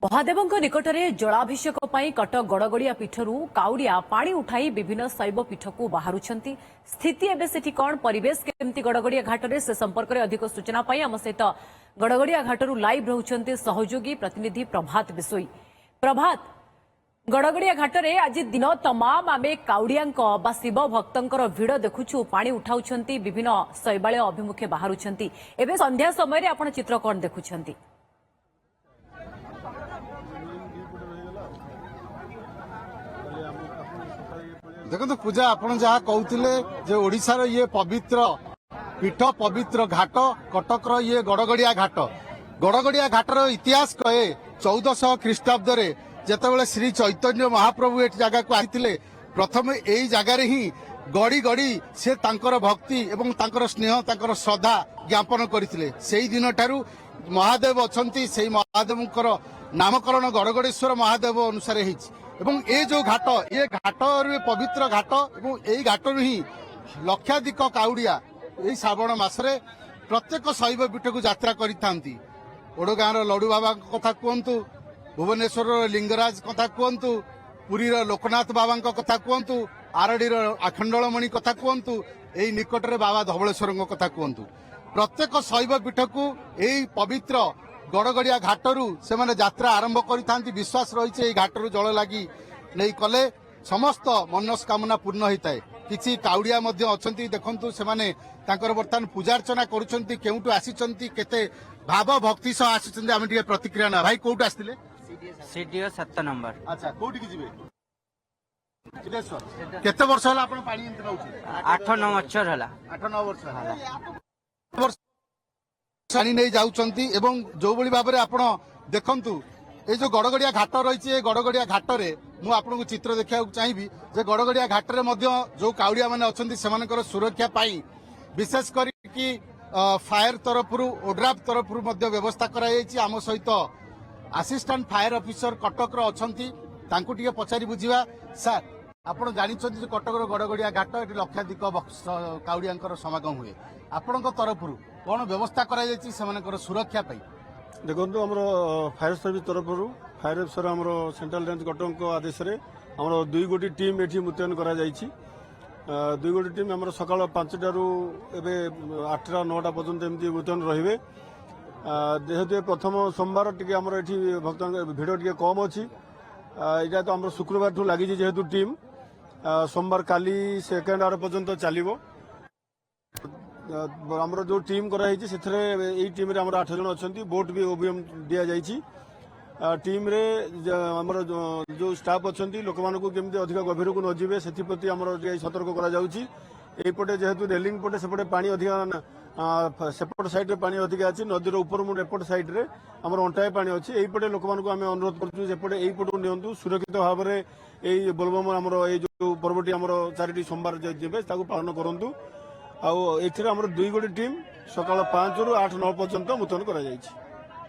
महादेव निकट में जलाभिषेक कटक गड़गड़िया पीठर काउड़िया पानी उठाई विभिन्न शैव पीठ को बाहर स्थिति एवं से कौन परिवेश केमती गड़गड़िया घाट से संपर्क में अधिक सूचना आम सहित गड़गड़िया घाटू लाइव रोचंती सहयोगी प्रतिनिधि प्रभात बिशोई। प्रभात, गड़गड़िया घाट में आज दिन तमाम आम काउड़िया शिव भक्तर भिड़ देखुछु पानी उठाउछंती विभिन्न शैवालय अभिमुखे बाहर एवं संध्या समय आपण चित्र कौन देखुछंती? देखो पूजा आपण जहाँ कहते ओडिशार ये पवित्र पीठ पवित्र घाट कटकर ये गड़गड़िया घाटर इतिहास कहे 1400 ख्रीष्टाब्द जितेबाला श्री चैतन्य महाप्रभु ये जगह को आते प्रथम यही जगार ही गड़ी गड़ी से तांकर भक्ति एवं तांकर स्नेह तांकर श्रद्धा ज्ञापन करते से दिन ठारू महादेव अच्छा से महादेव नामकरण गड़गड़ेश्वर महादेव अनुसार एवं ये जो घाट ये घाट पवित्र घाट एवं यही घाटू ही लक्षाधिक काउड़िया यही श्रावण मासरे प्रत्येक शैव पीठ को यात्रा करती ओडगाँव लड्डू बाबा कथा कहतु भुवनेश्वर लिंगराज कथा कहतु पुरीर लोकनाथ बाबा कथा कहतु आरडीर आखंडलमणि कथा कहतु यही निकट में बाबा धवलेश्वर कथा कहतु प्रत्येक शैव पीठ को यही पवित्र गड़गड़िया घाटरू से माने यात्रा आरंभ करते विश्वास रही घाटरू जल लगी नहीं कले समस्त मनस्कामना पूर्ण होता है। किसी काउड़िया अच्छा देखु से बर्तमान पूजार्चना करूँ आसी केते भाव भक्ति सह आसी आम प्रतिक्रिया ना भाई कौट आसते सीडीओ 7 नंबर। अच्छा कौटी की केते वर्ष होला आपण पानी एंत नउछि 8-9 बछर होला 8-9 वर्ष पानी नहीं जाउछंती एवं जो बड़ी भाव में आपण देखंतु ये जो गड़गड़िया घाट रही गड़गड़िया घाट रे मु आपको चित्र देखा चाहिए जे गड़गड़िया घाट रे मध्य जो काउड़िया माने अछंती सेमानकर सुरक्षा पाई विशेष करी फायर तरफ ओड्राफ तरफ व्यवस्था कराई आम सहित असिस्टेंट फायर ऑफिसर कटक अछंती तांको टिके पचारि बुझिबा। सर आपण जानिछंती कटकर गड़गड़िया घाट ये लक्षाधिक काउड़िया समागम हुए आपण तरफ कौन व्यवस्था कराई सुरक्षा पाई? देखो आम फायर सर्विस तरफ फायर अफिसर आम सेंट्रल रेंज कटक आदेश आम 2 गोटी टीम ये मुतयन कर 2 गोटी टीम आम सकाल 5टारू एवं 8टा 9टा पर्यंत एमती मुतयन रे जेहेतु प्रथम सोमवार टी आम भक्त भिड़ टी कम अच्छी यहाँ तो आम शुक्रवार ठू लगी जेहेतु टीम सोमवार काली सेकेंड आवर पर्यंत चलो आमर जो टीम कराई से टीम रे 8 जन अच्छा बोट भी ओबीएम दि जाइए टीम रे आमर जो स्टाफ अच्छा लोक मान केमती अधिक गभीर को नजीबे से प्रति आमर सतर्क करपटे जेहेतु रेलिंग पटे सेपटे पानी अधिक सेपट साइड पानी अधिक अच्छी नदीर ऊपर मुंड एपट साइड रे आमर अंटाए पानी अच्छी यहीपटे लोक मान आम अनुरोध करपटे यहीपट नियंतु सुरक्षित भाव में यही बोलबम आमर जो पर्वटी आमर 4टी सोमवार जेबे पालन करूँ आमर 2 गोटी टीम सकाल 5 ରୁ 8-9 पर्यंत मुतयन कर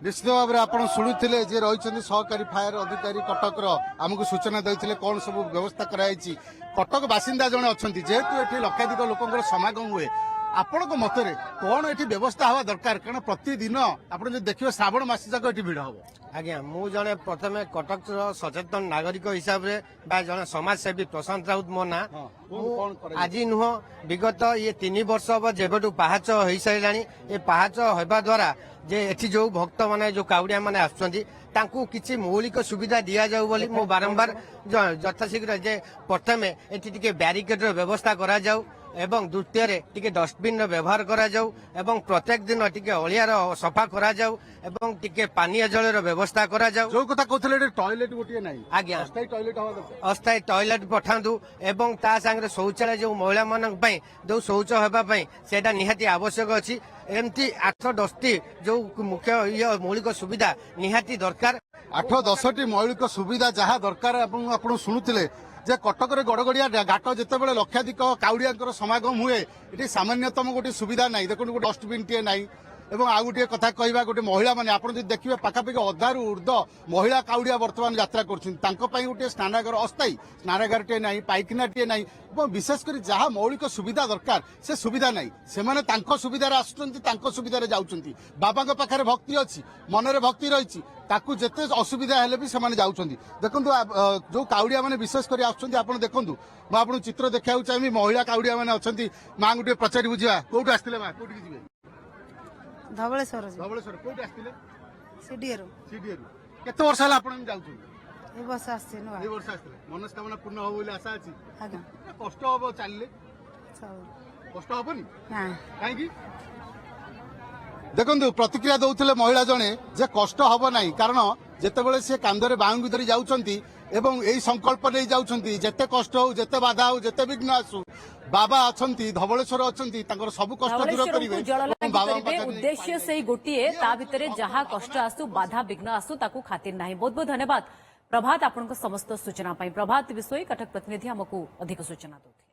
निश्चित भाव में आपड़ शुणुले जे रही सहकारी फायर अधिकारी कटक आमको सूचना देते कौन सब व्यवस्था कराई कटक बासिंदा जड़े अच्छा जेहेतु ये लक्षाधिक लोक समागम हुए आपण मतरे कौन ये व्यवस्था हवा दरकार कारण प्रतिदिन आप देखिए श्रावण मास जाक ये भिड़ हम आज्ञा मु जड़े प्रथम कटक सचेतन नागरिक हिसाब से जड़े समाजसेवी प्रशांत राउत मो ना आज नुह विगत ये 3 वर्ष हम जेबू पाहाच हो सारा ये पाहाच होगा द्वारा जे एठी जो भक्त माने जो काउड़िया माने आसुचंती तांकु किछि मौलिक सुविधा दिया जाऊ बोली मो बारंबार यथाशीघ्र जे प्रथमे एठी टिके बैरिकेड रो व्यवस्था करा जाऊ एवं द्वितीय टिके डस्टबिन व्यवहार करा जाऊ एवं प्रत्येक दिन टिके अलियार सफा करा जाऊ एवं टिके पानीय जल व्यवस्था करा जाऊ जो कथा कहथले टॉयलेट गोटिए नाही आज्ञा अस्थायी टॉयलेट हवा दरकार अस्थायी टॉयलेट पठांदु एवं ता संगे शौचालय जो महिला मानक पई जो शौच हेबा पई सेटा निहाती आवश्यक अछि एमती 8-10टी जो मुख्य ये मौलिक सुविधा निहाती दरकार 8-10टी मौलिक सुविधा जहाँ दरकार आप शुणुले जे कटक गड़गड़िया घाट जिते लक्षाधिक काउड़िया समागम हुए ये सामान्यतम गोटे सुविधा ना देखो गोटे डस्टबिन टे ना এবং ଆଉ ଗୋଟିଏ କଥା କହିବା ଗୋଟେ ମହିଳା ମାନେ ଆପଣ ଯଦି ଦେଖିବେ ପାଖାପାଖି ଅଧାରୁ ଉର୍ଦ୍ଧ ମହିଳା କାଉଡ଼ିଆ ବର୍ତ୍ତମାନ ଯାତ୍ରା କରୁଛନ୍ତି ତାଙ୍କ ପାଇଁ ଗୋଟିଏ ସ୍ନାନାଗାର ଅସ୍ଥାୟୀ ସ୍ନାନାଗାରଟିଏ ନାହିଁ ପାଇଖାନାଟିଏ ନାହିଁ ଏବଂ ବିଶେଷ କରି ଯାହା ମୌଳିକ ସୁବିଧା ଦରକାର ସେ ସୁବିଧା ନାହିଁ ସେମାନେ ତାଙ୍କ ସୁବିଧାରେ ଆସୁଛନ୍ତି ତାଙ୍କ ସୁବିଧାରେ ଯାଉଛନ୍ତି ବାବାଙ୍କ ପାଖରେ ଭକ୍ତି ଅଛି ମନରେ ଭକ୍ତି ରହିଛି ତାକୁ ଯେତେ ଅସୁବିଧା ହେଲେ ବି ସେମାନେ ଯାଉଛନ୍ତି ଦେଖନ୍ତୁ ଯୋଉ କାଉଡ଼ିଆ ମାନେ ବିଶେଷ କରି ଆସୁଛନ୍ତି ଆପଣ ଦେଖନ୍ତୁ ମୁଁ ଆପଣଙ୍କୁ ଚିତ୍ର ଦେଖିବାକୁ ଚାହିଁବି ମହିଳା କାଉଡ଼ିଆ ମାନେ ଅଛନ୍ତି ମାଙ୍କୁ ଟିକେ ପଚାରି ବୁଝିବା କୋଉଠୁ ଆସିଥିଲେ ମା କୋଉଠିକି ଯିବେ ଧବଳେଶ୍ୱର ଧବଳେଶ୍ୱର କୋଉଠି ଆସିଥିଲେ ସିଡିଏରୁ ସିଡିଏରୁ କେତେ ବର୍ଷ ହେଲା ଆପଣ ଯାଉଛନ୍ତି ଏ ବର୍ଷ ଆସିଛି ନୂଆ 2 ବର୍ଷ ଆସିଥିଲେ ମନସ୍କାମନା ପୂର୍ଣ୍ଣ ହବ ବୋଲି ଆଶା ଅଛି ଆଜ୍ଞା କଷ୍ଟ ହବ ଚାଲିଲେ ସବୁ କଷ୍ଟ ହବନି ନା କାହିଁକି ଦେଖନ୍ତୁ ପ୍ରତିକ୍ରିୟା ଦଉଥିଲେ ମହିଳା ଜଣେ ଯେ କଷ୍ଟ ହବ ନାହିଁ କାରଣ ଯେତେବେଳେ ସେ କାନ୍ଧରେ ବାହୁଙ୍କୁ ଧରି ଯାଉଛନ୍ତି ଏବଂ ଏଇ ସଂକଳ୍ପ ନେଇ ଯାଉଛନ୍ତି ଯେତେ କଷ୍ଟ ହଉ ଯେତେ ବାଧା ହଉ ଯେତେ ବିଘ୍ନ ଆସୁ ବାବା ଅଛନ୍ତି ଧବଳେଶ୍ୱର ଅଛନ୍ତି ତାଙ୍କର ସବୁ କଷ୍ଟ ଦୂର କରିବେ ଧବଳେଶ୍ୱରଙ୍କୁ ଜଳ ଏବଂ ଲାଗି ବାବାଙ୍କ କରିବେ ପାଖରେ ଉଦ୍ଦେଶ୍ୟ ସେଇ ଗୋଟିଏ ତା ଭିତରେ ଯାହା କଷ୍ଟ ଆସୁ ବାଧା ବିଘ୍ନ ଆସୁ ତାକୁ ଖାତିର ନାହିଁ ବହୁତ ବହୁତ ଧନ୍ୟବାଦ ପ୍ରଭାତ ଆପଣଙ୍କ ସମସ୍ତ ସୂଚନା ପାଇଁ ପ୍ରଭାତ ବିଷୟ କଟକ ପ୍ରତିନିଧି ଆମକୁ ଅଧିକ ସୂଚନା ଦେଉଥିଲେ।